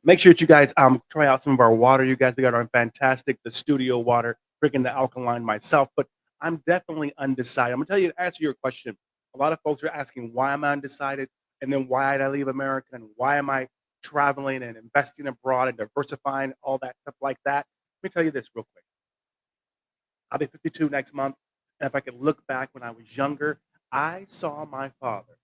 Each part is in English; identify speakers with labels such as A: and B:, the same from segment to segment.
A: Make sure that you guys try out some of our water. You guys, we got our fantastic the studio water, drinking the alkaline myself, but I'm definitely undecided. I'm gonna tell you to answer your question. A lot of folks are asking why am I undecided, and then why did I leave America, and why am I traveling and investing abroad and diversifying all that stuff like that. Let me tell you this real quick. I'll be 52 next month, and if I could look back when I was younger, I saw my father,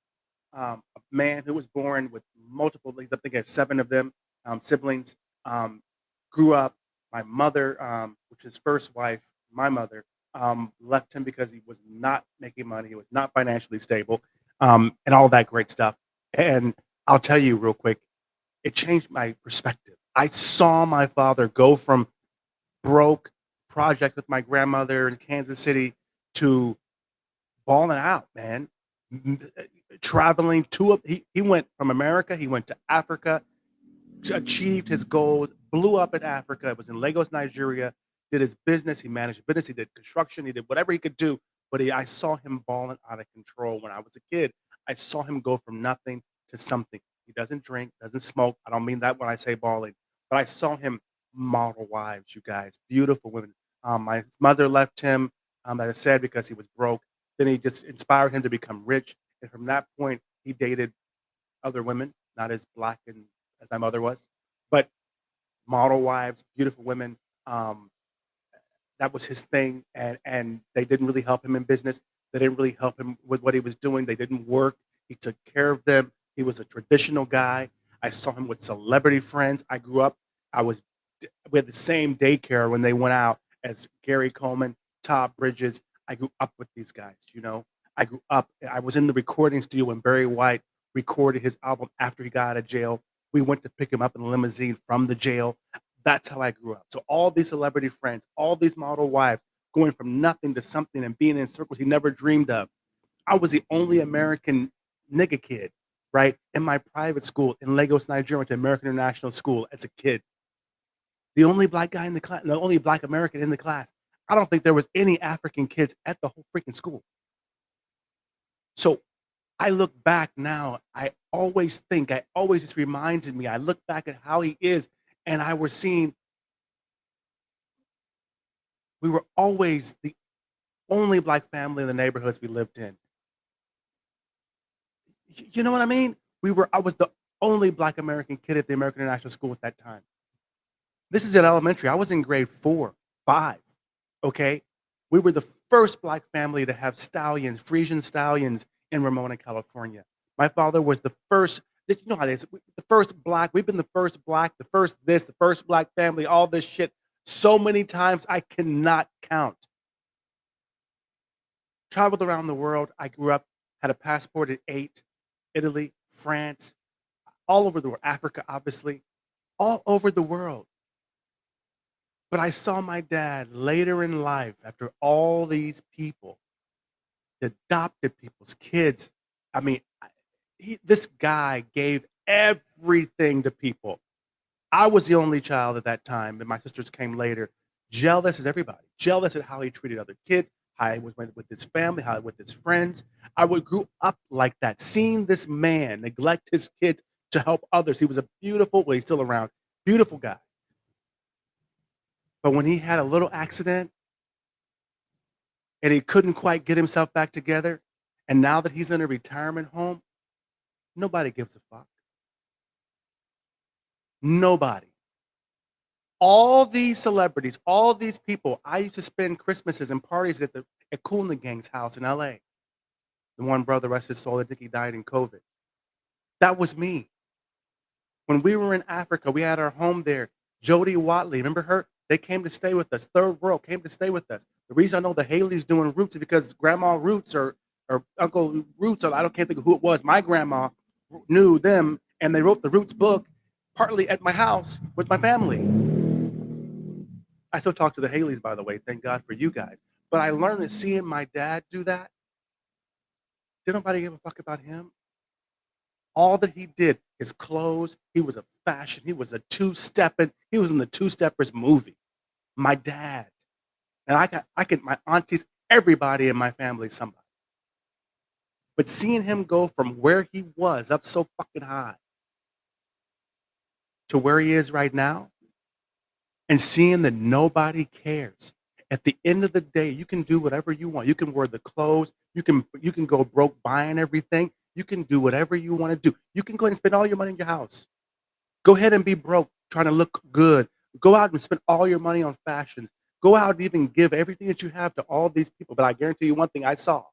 A: a man who was born with multiple, I think I have 7 of them, siblings, um, grew up. My mother, which is his first wife, my mother, left him because he was not making money. He was not financially stable, and all that great stuff. And I'll tell you real quick, it changed my perspective. I saw my father go from broke project with my grandmother in Kansas City to balling out, man. Traveling to he went from America, he went to Africa, achieved his goals, blew up in Africa. It was in Lagos, Nigeria. Did his business. He managed a business. He did construction. He did whatever he could do. But I saw him balling out of control when I was a kid. I saw him go from nothing to something. He doesn't drink, doesn't smoke. I don't mean that when I say balling, but I saw him model wives, you guys, beautiful women. My mother left him, as I said, because he was broke. Then he just inspired him to become rich. And from that point, he dated other women, not as black and as my mother was, but model wives, beautiful women. Um, that was his thing, and they didn't really help him in business. They didn't really help him with what he was doing. They didn't work. He took care of them. He was a traditional guy. I saw him with celebrity friends. I grew up. I was we had the same daycare when they went out as Gary Coleman, Todd Bridges. I grew up with these guys. I grew up. I was in the recording studio when Barry White recorded his album after he got out of jail. We went to pick him up in a limousine from the jail. That's how I grew up. So all these celebrity friends, all these model wives, going from nothing to something and being in circles he never dreamed of. I was the only American nigga kid, right, in my private school in Lagos, Nigeria, went to American International School as a kid. The only black guy in the class, the only black American in the class. I don't think there was any African kids at the whole freaking school. So I look back now, I always just reminded me, I look back at how he is, and I was seeing we were always the only black family in the neighborhoods we lived in. You know what I mean? I was the only black American kid at the American International School at that time. This is at elementary. I was in grade 4, 5. Okay. We were the first black family to have stallions, Frisian stallions in Ramona, California. My father was the first, this, you know how it is, the first black. We've been the first black, the first this, the first black family, all this shit so many times I cannot count. Traveled around the world. I grew up, had a passport at 8, Italy, France, all over the world, Africa, obviously, all over the world. But I saw my dad later in life, after all these people, the adopted people's kids. I mean, this guy gave everything to people. I was the only child at that time, and my sisters came later. Jealous as everybody, jealous at how he treated other kids, how he was with his family, how with his friends. I would grew up like that, seeing this man neglect his kids to help others. He was a beautiful, well, he's still around, beautiful guy. But when he had a little accident and he couldn't quite get himself back together, and now that he's in a retirement home, nobody gives a fuck. Nobody. All these celebrities, all these people, I used to spend Christmases and parties at Kool and the Gang's house in LA. The one brother, rest his soul, I think he died in COVID. That was me. When we were in Africa, we had our home there. Jody Watley, remember her? They came to stay with us. Third World came to stay with us. The reason I know the Haley's doing Roots is because Grandma Roots or Uncle Roots, or I don't can't think of who it was. My grandma knew them, and they wrote the Roots book partly at my house with my family. I still talk to the Haleys, by the way. Thank God for you guys. But I learned that seeing my dad do that, did nobody give a fuck about him? All that he did, his clothes, he was a fashion, he was a two-stepping, he was in the Two Steppers movie. My dad. And my aunties, everybody in my family is somebody. But seeing him go from where he was up so fucking high to where he is right now and seeing that nobody cares. At the end of the day, you can do whatever you want. You can wear the clothes. You can go broke buying everything. You can do whatever you want to do. You can go ahead and spend all your money in your house. Go ahead and be broke, trying to look good. Go out and spend all your money on fashions. Go out and even give everything that you have to all these people. But I guarantee you one thing I saw.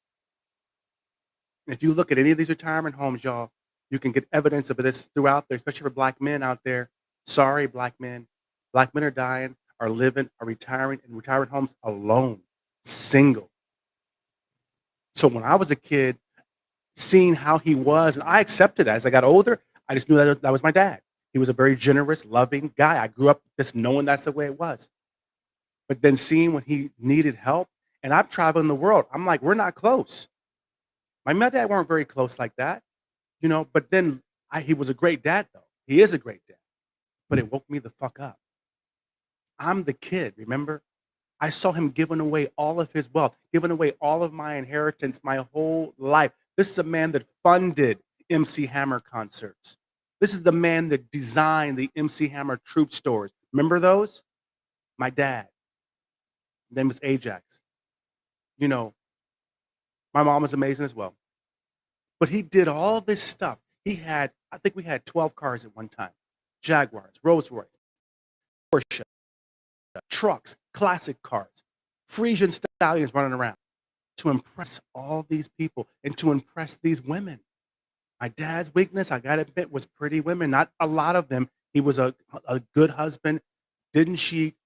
A: If you look at any of these retirement homes, y'all, you can get evidence of this throughout there, especially for black men out there. Sorry, black men. Black men are dying, are living, are retiring in retirement homes alone, single. So when I was a kid, seeing how he was, and I accepted it. As I got older, I just knew that was my dad. He was a very generous, loving guy. I grew up just knowing that's the way it was. But then seeing when he needed help, and I've traveled the world, I'm like, we're not close. My dad weren't very close like that, But then he was a great dad, though. He is a great dad, but it woke me the fuck up. I'm the kid, remember? I saw him giving away all of his wealth, giving away all of my inheritance my whole life. This is a man that funded MC Hammer concerts. This is the man that designed the MC Hammer troop stores. Remember those? My dad. His name was Ajax. You know, my mom was amazing as well. But he did all this stuff. I think we had 12 cars at one time. Jaguars, Rolls Royce, Porsche, trucks, classic cars, Frisian stallions running around to impress all these people and to impress these women. My dad's weakness, I gotta admit, was pretty women. Not a lot of them. He was a good husband, didn't cheat,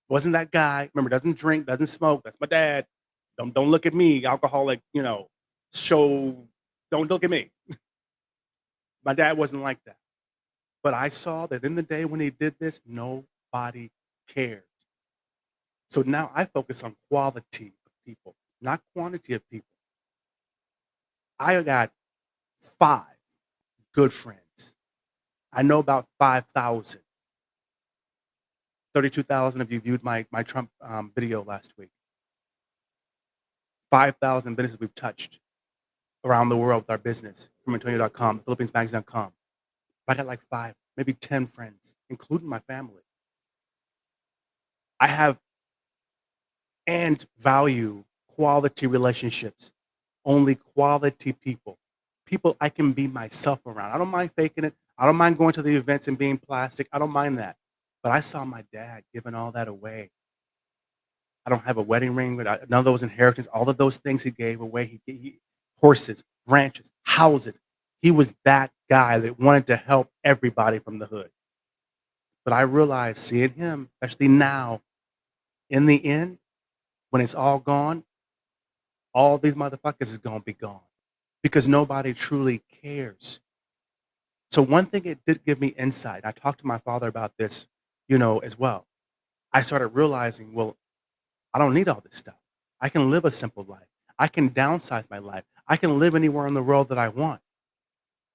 A: wasn't that guy. Remember, doesn't drink, doesn't smoke. That's my dad. Don't look at me, alcoholic. Show. Don't look at me. My dad wasn't like that. But I saw that in the day when he did this, nobody cared. So now I focus on quality of people, not quantity of people. I got 5 good friends. I know about 5,000. 32,000 of you viewed my Trump video last week. 5,000 businesses we've touched around the world with our business, from Antonio.com, PhilippinesMagazine.com. I got like 5, maybe 10 friends, including my family. I have and value quality relationships, only quality people. People I can be myself around. I don't mind faking it. I don't mind going to the events and being plastic. I don't mind that. But I saw my dad giving all that away. I don't have a wedding ring, but none of those inheritance, all of those things he gave away. Horses, ranches, houses. He was that guy that wanted to help everybody from the hood. But I realized seeing him, especially now, in the end, when it's all gone, all these motherfuckers is gonna be gone because nobody truly cares. So one thing it did give me insight. I talked to my father about this, as well. I started realizing, well, I don't need all this stuff. I can live a simple life. I can downsize my life. I can live anywhere in the world that I want.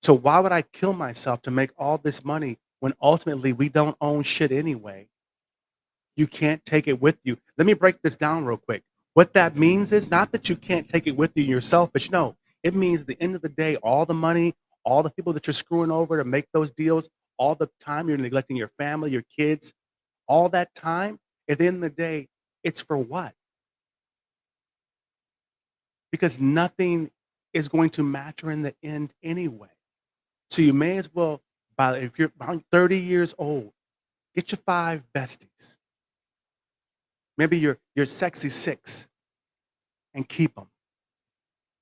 A: So why would I kill myself to make all this money when ultimately we don't own shit anyway? You can't take it with you. Let me break this down real quick. What that means is not that you can't take it with you and you're selfish. No, it means at the end of the day, all the money, all the people that you're screwing over to make those deals, all the time you're neglecting your family, your kids, all that time, at the end of the day, it's for what? Because nothing is going to matter in the end anyway. So you may as well, if you're around 30 years old, get your 5 besties. Maybe your sexy 6 and keep them.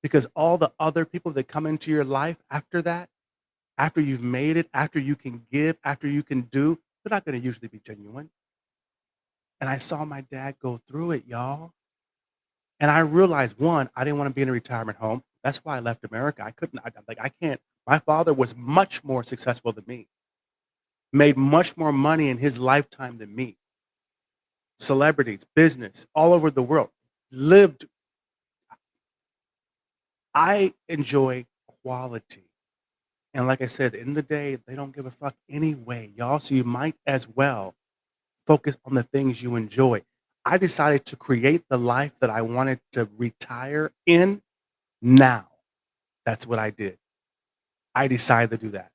A: Because all the other people that come into your life after that, after you've made it, after you can give, after you can do, they're not going to usually be genuine. And I saw my dad go through it, y'all. And I realized, one, I didn't want to be in a retirement home. That's why I left America. I can't. My father was much more successful than me, made much more money in his lifetime than me. Celebrities, business, all over the world, lived. I enjoy quality. And like I said, at the end of the day, they don't give a fuck anyway, y'all. So you might as well focus on the things you enjoy. I decided to create the life that I wanted to retire in now. That's what I did. I decided to do that.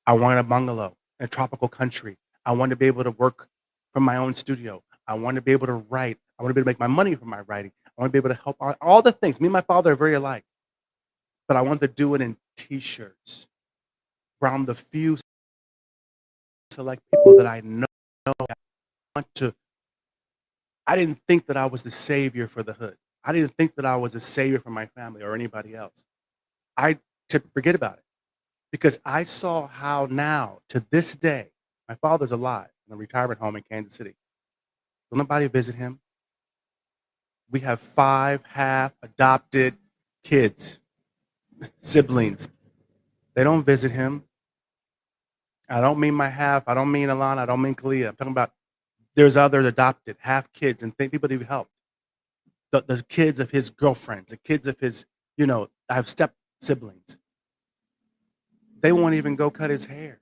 A: I wanted a bungalow in a tropical country. I want to be able to work from my own studio. I want to be able to write. I want to be able to make my money from my writing. I want to be able to help out all the things. Me and my father are very alike, but I want to do it in t-shirts around the few select people that I know. I want to I didn't think that I was the savior for the hood. I didn't think that I was a savior for my family or anybody else. I to forget about it because I saw how now to this day, my father's alive in a retirement home in Kansas City. Don't nobody visit him. We have 5 half adopted kids, siblings. They don't visit him. I don't mean my half. I don't mean Alana. I don't mean Kalia. I'm talking about there's others adopted, half kids, and think people that he helped. The kids of his girlfriends, the kids of his, I have step siblings. They won't even go cut his hair.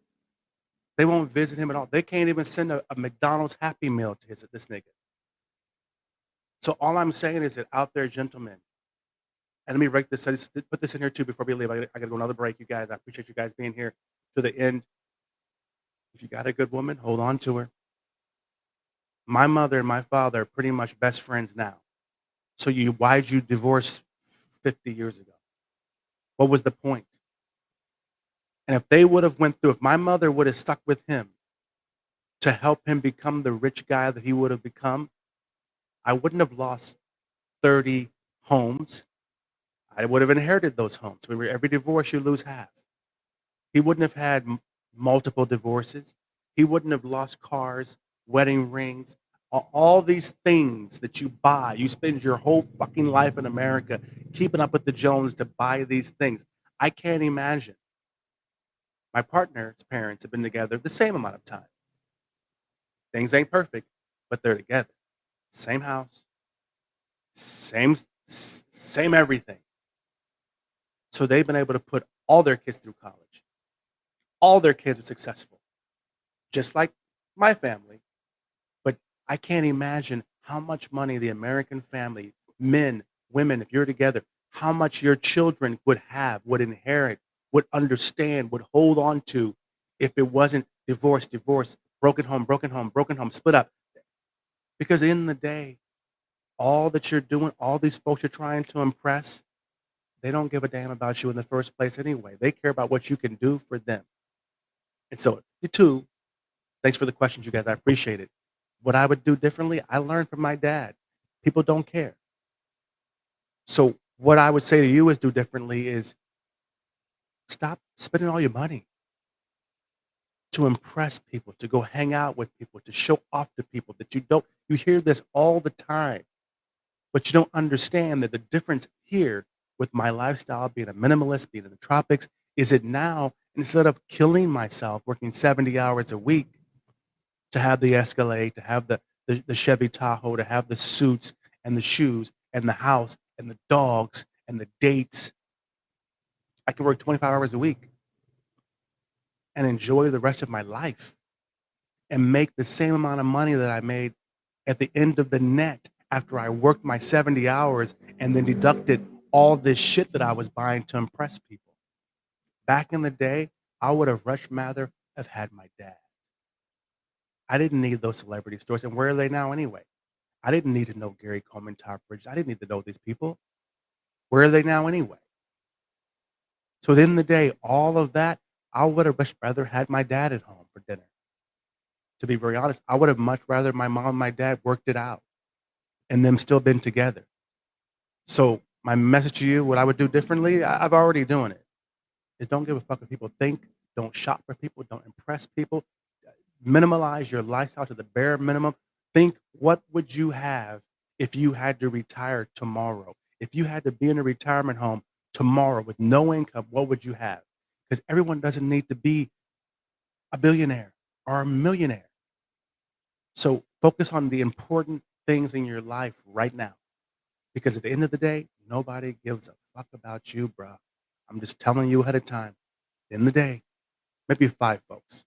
A: They won't visit him at all. They can't even send a McDonald's Happy Meal to this nigga. So all I'm saying is that out there, gentlemen, and let me break this, put this in here too before we leave. I got to go another break, you guys. I appreciate you guys being here to the end. If you got a good woman, hold on to her. My mother and my father are pretty much best friends now. So why'd you divorce 50 years ago? What was the point? And if they would have if my mother would have stuck with him to help him become the rich guy that he would have become, I wouldn't have lost 30 homes. I would have inherited those homes. Every divorce, you lose half. He wouldn't have had multiple divorces. He wouldn't have lost cars, wedding rings, all these things that you buy. You spend your whole fucking life in America keeping up with the Jones to buy these things. I can't imagine. My partner's parents have been together the same amount of time. Things ain't perfect, but they're together. Same house, same everything. So they've been able to put all their kids through college. All their kids are successful, just like my family. But I can't imagine how much money the American family, men, women, if you're together, how much your children would have, would inherit, would understand, would hold on to if it wasn't divorce, broken home, split up. Because in the day, all that you're doing, all these folks you're trying to impress, they don't give a damn about you in the first place anyway. They care about what you can do for them. And so, you too, thanks for the questions, you guys. I appreciate it. What I would do differently, I learned from my dad. People don't care. So what I would say to you is do differently is stop spending all your money to impress people, to go hang out with people, to show off to people that you hear this all the time, but you don't understand that the difference here with my lifestyle, being a minimalist, being in the tropics, is it now, instead of killing myself, working 70 hours a week to have the Escalade, to have the Chevy Tahoe, to have the suits and the shoes and the house and the dogs and the dates, I can work 25 hours a week and enjoy the rest of my life and make the same amount of money that I made at the end of the net after I worked my 70 hours and then deducted all this shit that I was buying to impress people. Back in the day, I would have much rather have had my dad. I didn't need those celebrity stories. And where are they now anyway? I didn't need to know Gary Coleman, Todd Bridges. I didn't need to know these people. Where are they now anyway? So at the end of the day, all of that, I would have much rather had my dad at home for dinner. To be very honest, I would have much rather my mom and my dad worked it out and them still been together. So my message to you, what I would do differently, I've already doing it, is don't give a fuck what people think. Don't shop for people. Don't impress people. Minimalize your lifestyle to the bare minimum. Think, what would you have if you had to retire tomorrow? If you had to be in a retirement home tomorrow with no income, what would you have? Because everyone doesn't need to be a billionaire or a millionaire. So focus on the important things in your life right now. Because at the end of the day, nobody gives a fuck about you, bro. I'm just telling you ahead of time. In the day, maybe 5 folks.